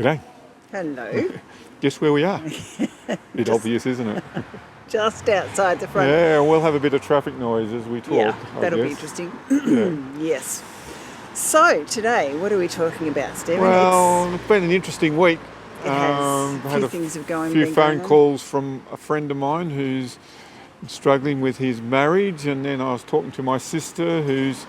G'day. Hello. Guess where we are? Bit obvious, isn't it? Just outside the front. Yeah, we'll have a bit of traffic noise as we talk. Yeah, I that'll be guess. interesting. Yeah. Yes. So today, what are we talking about, Stephen? Well, it's been an interesting week. It has. Had A few things have a been few going phone on. calls from a friend of mine who's struggling with his marriage, and then I was talking to my sister who's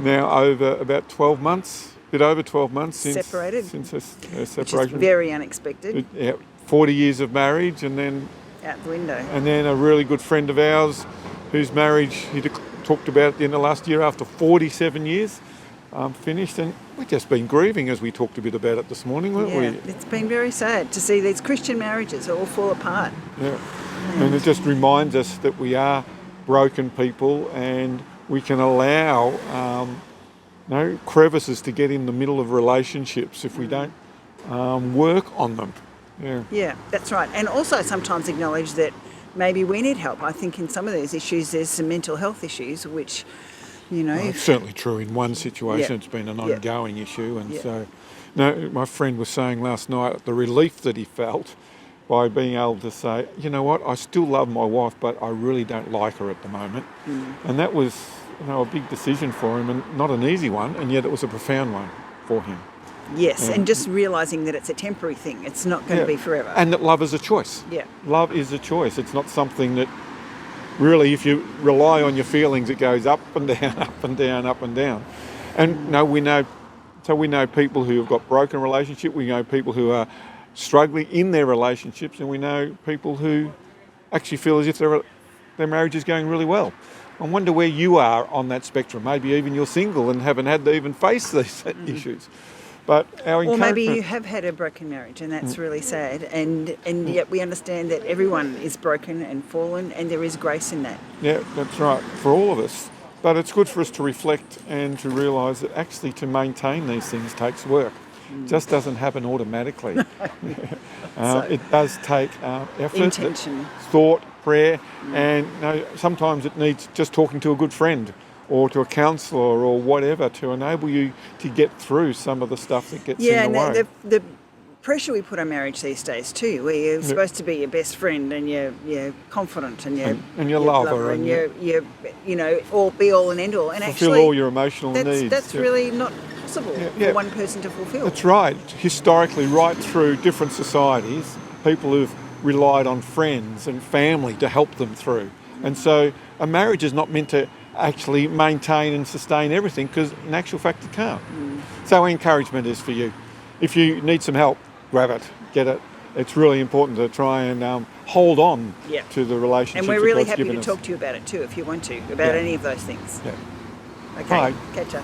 now over about 12 months, a bit over 12 months since Separated. her Which separation. is very unexpected. Yeah, 40 years of marriage, and then Out the window. a really good friend of ours whose marriage he talked about at the end of last year after 47 years finished, and we've just been grieving as we talked a bit about it this morning, weren't we? It's been very sad to see these Christian marriages all fall apart. Yeah. And it just reminds us that we are broken people and we can allow crevices to get in the middle of relationships if we don't work on them. Yeah, that's right. And also sometimes acknowledge that maybe we need help. I think in some of these issues there's some mental health issues which, It's certainly true in one situation. Yeah. It's been an Yeah. ongoing issue, and Yeah. so my friend was saying last night the relief that he felt by being able to say, you know what, I still love my wife, but I really don't like her at the moment. And that was a big decision for him, and not an easy one, and yet it was a profound one for him. Yes, and just realising that it's a temporary thing. It's not going to be forever. And that love is a choice. Yeah. Love is a choice. It's not something that really, if you rely on your feelings, it goes up and down, up and down, up and down. And we know people who have got broken relationships. We know people who are struggling in their relationships, and we know people who actually feel as if their marriage is going really well. I wonder where you are on that spectrum. Maybe even you're single and haven't had to even face these issues. But our Or maybe encouragement- you have had a broken marriage, and that's really sad. And yet we understand that everyone is broken and fallen, and there is grace in that. Yeah, that's right, for all of us. But it's good for us to reflect and to realise that actually to maintain these things takes work. It just doesn't happen automatically. It does take effort, Intention. thought, prayer, and sometimes it needs just talking to a good friend or to a counsellor or whatever to enable you to get through some of the stuff that gets in the way. And the pressure we put on marriage these days too, where you're supposed to be your best friend and you're confident and your lover and you're all be all and end all, and fulfill actually all your emotional needs. That's really not possible for one person to fulfil. That's right. Historically, right through different societies, people who've relied on friends and family to help them through. And so a marriage is not meant to actually maintain and sustain everything, because in actual fact it can't. So encouragement is for you. If you need some help, grab it, get it. It's really important to try and hold on to the relationship. And we're really happy to talk to you about it too, if you want to, about any of those things. Yeah. Okay, Bye. catch ya.